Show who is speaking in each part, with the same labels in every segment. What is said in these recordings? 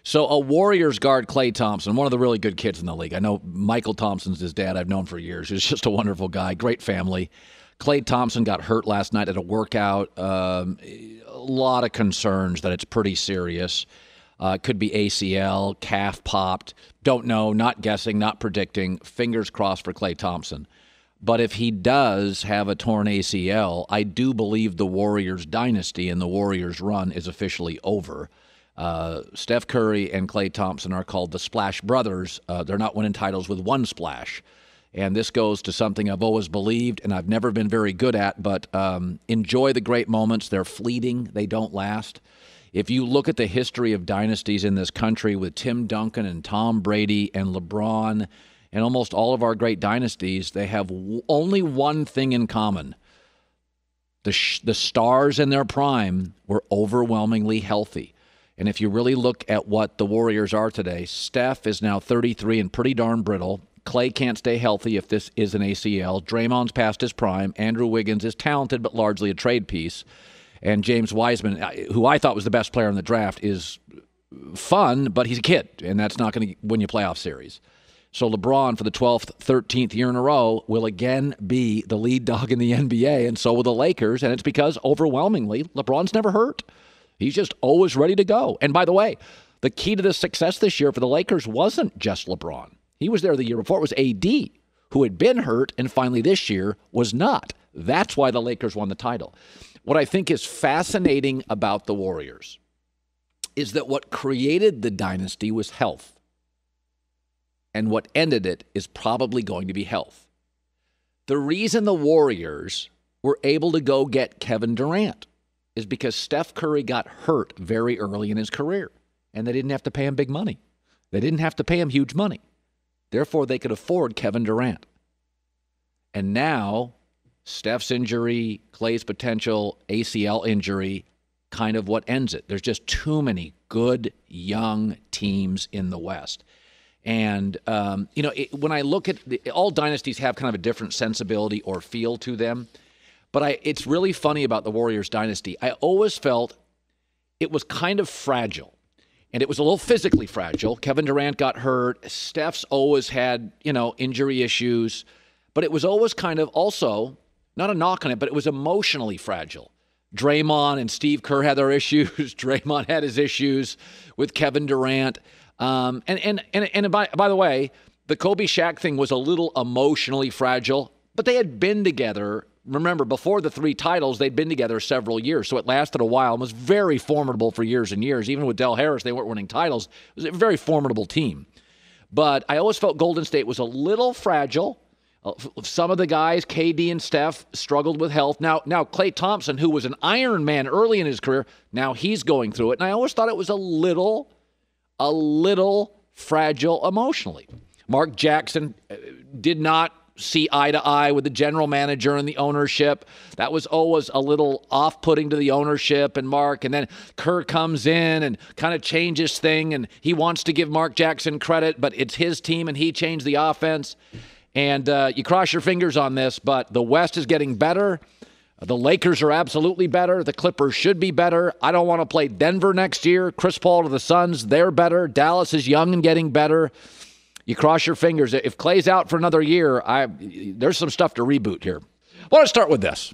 Speaker 1: So a Warriors guard, Klay Thompson, one of the really good kids in the league. I know Michael Thompson's his dad. I've known for years. He's just a wonderful guy, great family. Klay Thompson got hurt last night at a workout. A lot of concerns that it's pretty serious. Could be ACL, calf popped. Don't know, not guessing, not predicting. Fingers crossed for Klay Thompson. But if he does have a torn ACL, I do believe the Warriors dynasty and the Warriors run is officially over. Steph Curry and Klay Thompson are called the Splash Brothers. They're not winning titles with one splash. And this goes to something I've always believed and I've never been very good at, but enjoy the great moments. They're fleeting. They don't last. If you look at the history of dynasties in this country with Tim Duncan and Tom Brady and LeBron and almost all of our great dynasties, they have only one thing in common. The stars in their prime were overwhelmingly healthy. And if you really look at what the Warriors are today, Steph is now 33 and pretty darn brittle. Klay can't stay healthy if this is an ACL. Draymond's past his prime. Andrew Wiggins is talented but largely a trade piece. And James Wiseman, who I thought was the best player in the draft, is fun, but he's a kid, and that's not going to win you playoff series. So LeBron, for the 12th, 13th year in a row, will again be the lead dog in the NBA, and so will the Lakers, and it's because, overwhelmingly, LeBron's never hurt. He's just always ready to go. And by the way, the key to the success this year for the Lakers wasn't just LeBron. He was there the year before. It was AD, who had been hurt, and finally this year was not. That's why the Lakers won the title. What I think is fascinating about the Warriors is that what created the dynasty was health. And what ended it is probably going to be health. The reason the Warriors were able to go get Kevin Durant is because Steph Curry got hurt very early in his career, and they didn't have to pay him big money. They didn't have to pay him huge money. Therefore, they could afford Kevin Durant. And now, Steph's injury, Klay's potential ACL injury, kind of what ends it. There's just too many good young teams in the West. And, when I look at all dynasties have kind of a different sensibility or feel to them. But it's really funny about the Warriors dynasty. I always felt it was kind of fragile. And it was a little physically fragile. Kevin Durant got hurt. Steph's always had, injury issues. But it was always kind of also, not a knock on it, but it was emotionally fragile. Draymond and Steve Kerr had their issues. Draymond had his issues with Kevin Durant. And by the way, the Kobe Shaq thing was a little emotionally fragile, but they had been together. Remember, before the 3 titles, they'd been together several years, so it lasted a while and was very formidable for years and years. Even with Del Harris, they weren't winning titles. It was a very formidable team. But I always felt Golden State was a little fragile. Some of the guys, KD and Steph, struggled with health. Now Klay Thompson, who was an Iron Man early in his career, now he's going through it. And I always thought it was a little fragile emotionally. Mark Jackson did not see eye to eye with the general manager and the ownership. That was always a little off-putting to the ownership and Mark. And then Kerr comes in and kind of changes thing, and he wants to give Mark Jackson credit, but it's his team and he changed the offense. And you cross your fingers on this, but the West is getting better. The Lakers are absolutely better. The Clippers should be better. I don't want to play Denver next year. Chris Paul to the Suns, they're better. Dallas is young and getting better. You cross your fingers. If Klay's out for another year, there's some stuff to reboot here. I want to start with this.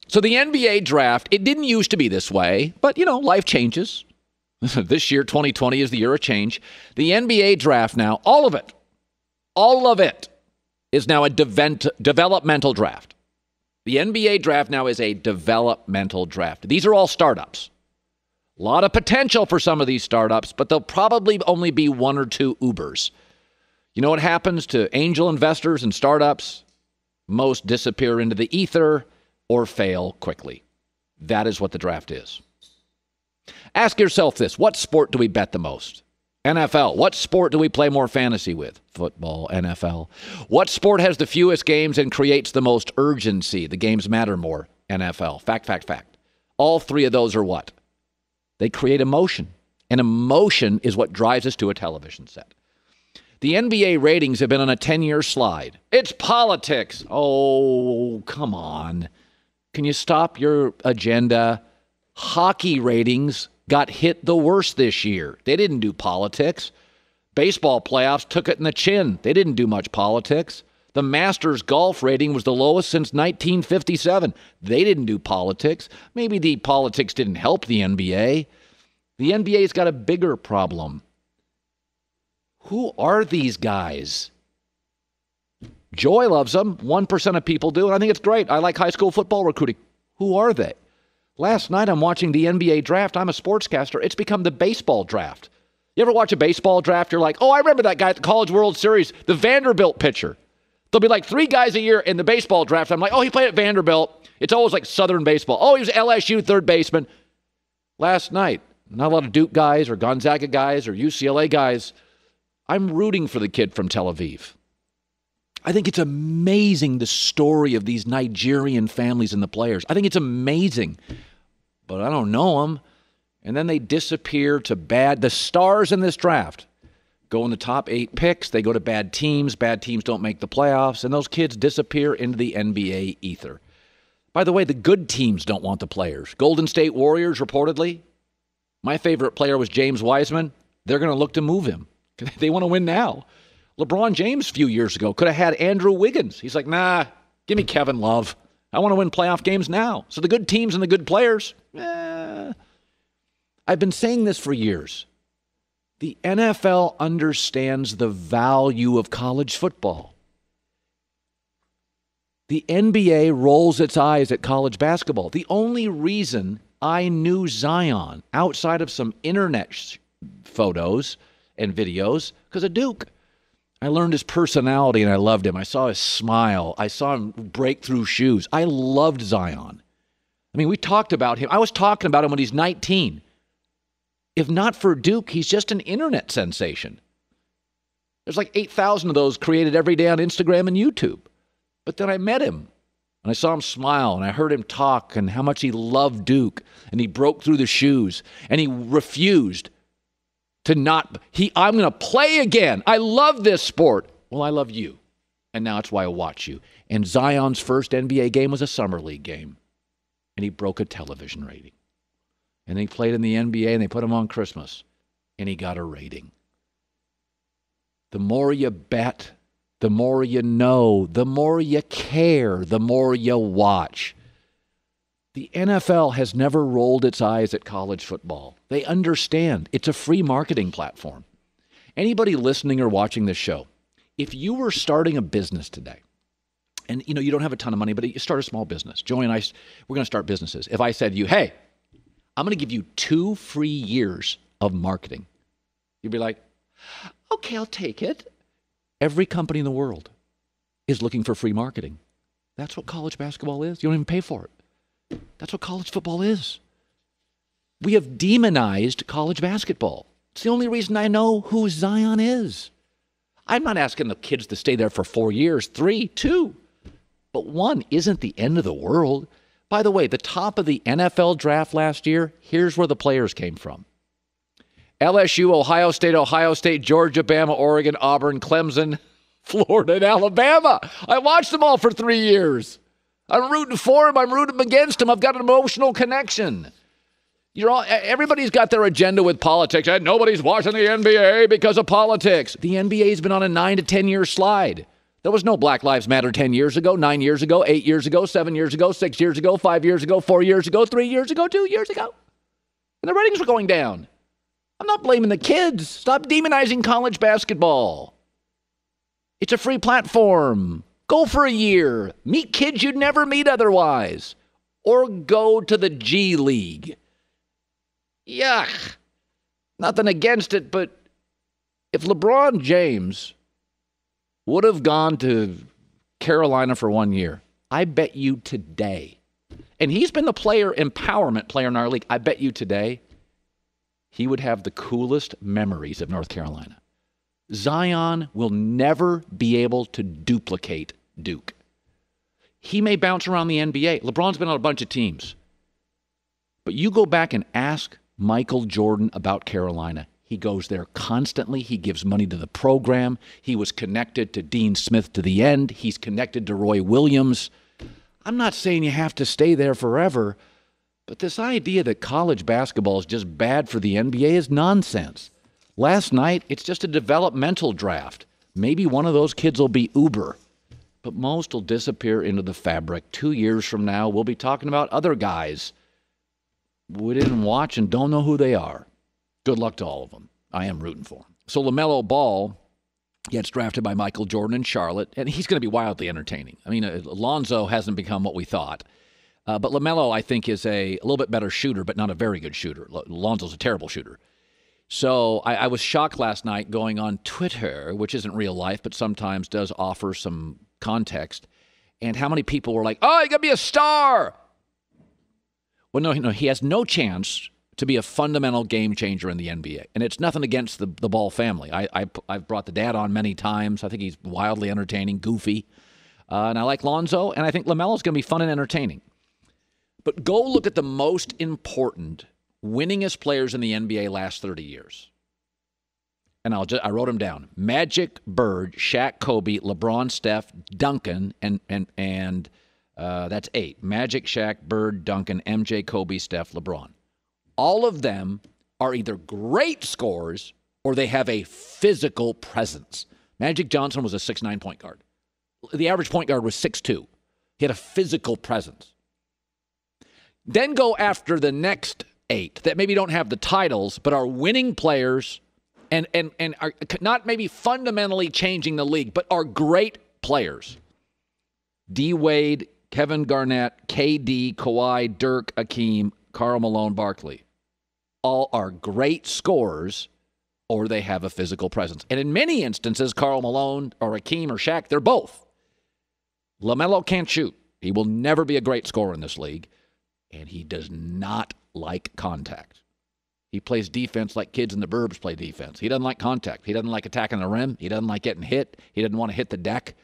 Speaker 1: So the NBA draft, it didn't used to be this way, but, life changes. This year, 2020, is the year of change. The NBA draft now, all of it is now a developmental draft. The NBA draft now is a developmental draft. These are all startups. A lot of potential for some of these startups, but they'll probably only be 1 or 2 Ubers. You know what happens to angel investors and startups? Most disappear into the ether or fail quickly. That is what the draft is. Ask yourself this. What sport do we bet the most? NFL. What sport do we play more fantasy with? Football, NFL. What sport has the fewest games and creates the most urgency? The games matter more. NFL. Fact. All 3 of those are what? They create emotion. And emotion is what drives us to a television set. The NBA ratings have been on a 10-year slide. It's politics. Oh, come on. Can you stop your agenda? Hockey ratings got hit the worst this year. They didn't do politics. Baseball playoffs took it in the chin. They didn't do much politics. The Masters golf rating was the lowest since 1957. They didn't do politics. Maybe the politics didn't help the NBA. The NBA's got a bigger problem. Who are these guys? Joy loves them. 1% of people do, and I think it's great. I like high school football recruiting. Who are they? Last night I'm watching the NBA draft. I'm a sportscaster. It's become the baseball draft. You ever watch a baseball draft? You're like, oh, I remember that guy at the College World Series, the Vanderbilt pitcher. There'll be like 3 guys a year in the baseball draft. I'm like, oh, he played at Vanderbilt. It's always like Southern baseball. Oh, he was LSU third baseman. Last night, not a lot of Duke guys or Gonzaga guys or UCLA guys. I'm rooting for the kid from Tel Aviv. I think it's amazing, the story of these Nigerian families and the players. I think it's amazing, but I don't know them. And then they disappear to the stars in this draft go in the top 8 picks. They go to bad teams. Bad teams don't make the playoffs, and those kids disappear into the NBA ether. By the way, the good teams don't want the players. Golden State Warriors, reportedly. My favorite player was James Wiseman. They're going to look to move him. They want to win now. LeBron James a few years ago could have had Andrew Wiggins. He's like, nah, give me Kevin Love. I want to win playoff games now. So the good teams and the good players, I've been saying this for years. The NFL understands the value of college football. The NBA rolls its eyes at college basketball. The only reason I knew Zion outside of some internet photos and videos because of Duke. I learned his personality and I loved him. I saw his smile. I saw him break through shoes. I loved Zion. I mean, we talked about him. I was talking about him when he's 19. If not for Duke, he's just an internet sensation. There's like 8,000 of those created every day on Instagram and YouTube. But then I met him, and I saw him smile, and I heard him talk, and how much he loved Duke, and he broke through the shoes, and he refused to I'm going to play again. I love this sport. Well, I love you, and now it's why I watch you. And Zion's first NBA game was a summer league game, and he broke a television rating. And he played in the NBA, and they put him on Christmas, and he got a rating. The more you bet, the more you know, the more you care, the more you watch. The NFL has never rolled its eyes at college football. They understand. It's a free marketing platform. Anybody listening or watching this show, if you were starting a business today, and you don't have a ton of money, but you start a small business. Joey and I, we're going to start businesses. If I said to you, hey, I'm going to give you 2 free years of marketing, you'd be like, okay, I'll take it. Every company in the world is looking for free marketing. That's what college basketball is. You don't even pay for it. That's what college football is. We have demonized college basketball. It's the only reason I know who Zion is. I'm not asking the kids to stay there for 4 years, 3, 2. But 1 isn't the end of the world. By the way, the top of the NFL draft last year, here's where the players came from. LSU, Ohio State, Georgia, Bama, Oregon, Auburn, Clemson, Florida, and Alabama. I watched them all for 3 years. I'm rooting for them. I'm rooting against them. I've got an emotional connection. Everybody's got their agenda with politics. And nobody's watching the NBA because of politics. The NBA's been on a 9 to 10 year slide. There was no Black Lives Matter 10 years ago, 9 years ago, 8 years ago, 7 years ago, 6 years ago, 5 years ago, 4 years ago, 3 years ago, 2 years ago. And the ratings were going down. I'm not blaming the kids. Stop demonizing college basketball. It's a free platform. Go for a year. Meet kids you'd never meet otherwise. Or go to the G League. Yuck. Nothing against it, but if LeBron James would have gone to Carolina for 1 year, I bet you today, and he's been the empowerment player in our league, I bet you today, he would have the coolest memories of North Carolina. Zion will never be able to duplicate Duke. He may bounce around the NBA. LeBron's been on a bunch of teams. But you go back and ask Michael Jordan about Carolina. He goes there constantly. He gives money to the program. He was connected to Dean Smith to the end. He's connected to Roy Williams. I'm not saying you have to stay there forever, But this idea that college basketball is just bad for the NBA is nonsense. Last night, it's just a developmental draft. Maybe one of those kids will be uber, but most will disappear into the fabric. 2 years from now, we'll be talking about other guys we didn't watch and don't know who they are. Good luck to all of them. I am rooting for them. So LaMello Ball gets drafted by Michael Jordan in Charlotte, and he's going to be wildly entertaining. I mean, Lonzo hasn't become what we thought. But LaMello, I think, is a little bit better shooter, but not a very good shooter. Lonzo's a terrible shooter. So I was shocked last night going on Twitter, which isn't real life, but sometimes does offer some context, and how many people were like, oh, you got to be a star. Well, no, he has no chance to be a fundamental game changer in the NBA. And it's nothing against the Ball family. I've brought the dad on many times. I think he's wildly entertaining, goofy. And I like Lonzo, and I think LaMelo's going to be fun and entertaining. But go look at the most important, winningest players in the NBA last 30 years. And I wrote them down. Magic, Bird, Shaq, Kobe, LeBron, Steph, Duncan, and that's 8. Magic, Shaq, Bird, Duncan, MJ, Kobe, Steph, LeBron. All of them are either great scorers or they have a physical presence. Magic Johnson was a 6'9" point guard. The average point guard was 6'2". He had a physical presence. Then go after the next 8 that maybe don't have the titles but are winning players and are not maybe fundamentally changing the league, but are great players. D. Wade, Kevin Garnett, KD, Kawhi, Dirk, Hakeem, Karl Malone, Barkley. All are great scorers or they have a physical presence. And in many instances, Karl Malone or Hakeem or Shaq, they're both. LaMello can't shoot. He will never be a great scorer in this league, and he does not like contact. He plays defense like kids in the burbs play defense. He doesn't like contact. He doesn't like attacking the rim. He doesn't like getting hit. He doesn't want to hit the deck.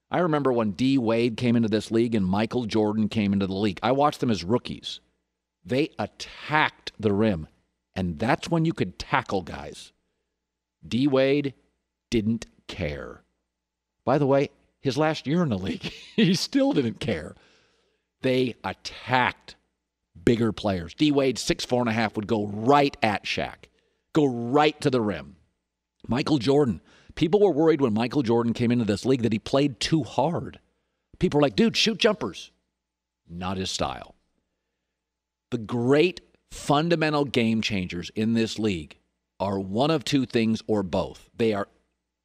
Speaker 1: I remember when D. Wade came into this league and Michael Jordan came into the league. I watched them as rookies. They attacked the rim, and that's when you could tackle guys. D. Wade didn't care. By the way, his last year in the league, he still didn't care. They attacked bigger players. D. Wade, 6'4.5", would go right at Shaq, go right to the rim. Michael Jordan, people were worried when Michael Jordan came into this league that he played too hard. People were like, dude, shoot jumpers. Not his style. The great fundamental game changers in this league are one of two things or both. They are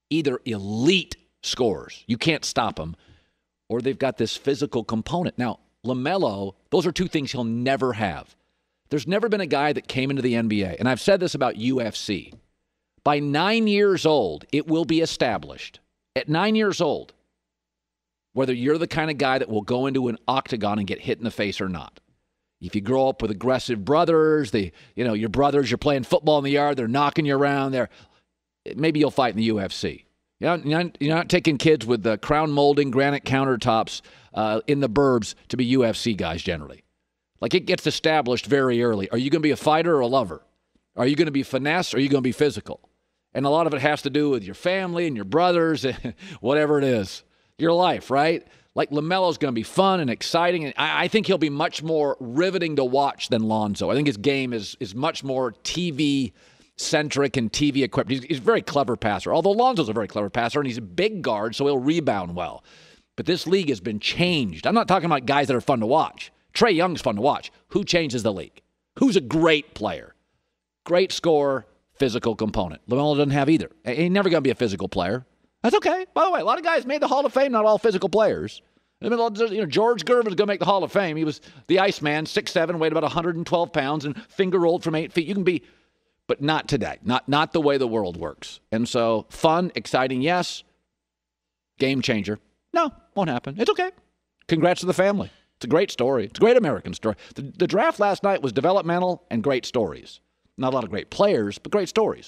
Speaker 1: either elite scorers, you can't stop them, or they've got this physical component. Now, LaMello, those are two things he'll never have. There's never been a guy that came into the NBA, and I've said this about UFC. By 9 years old, it will be established, at 9 years old, whether you're the kind of guy that will go into an octagon and get hit in the face or not. If you grow up with aggressive brothers, your brothers, you're playing football in the yard, they're knocking you around there, maybe you'll fight in the UFC. You're not taking kids with the crown molding, granite countertops in the burbs to be UFC guys generally. Like, it gets established very early. Are you going to be a fighter or a lover? Are you going to be finesse or are you going to be physical? And a lot of it has to do with your family and your brothers, whatever it is. Your life, right? Like, LaMelo's going to be fun and exciting. And I think he'll be much more riveting to watch than Lonzo. I think his game is much more TV-centric and TV-equipped. He's a very clever passer, although Lonzo's a very clever passer, and he's a big guard, so he'll rebound well. But this league has been changed. I'm not talking about guys that are fun to watch. Trae Young's fun to watch. Who changes the league? Who's a great player? Great scorer, physical component. LaMelo doesn't have either. He's never going to be a physical player. That's okay. By the way, a lot of guys made the Hall of Fame, not all physical players. I mean, George Gervin's going to make the Hall of Fame. He was the Iceman, 6'7", weighed about 112 pounds, and finger rolled from 8 feet. You can be, but not today. Not the way the world works. And so, fun, exciting, yes. Game changer. No, won't happen. It's okay. Congrats to the family. It's a great story. It's a great American story. The draft last night was developmental and great stories. Not a lot of great players, but great stories.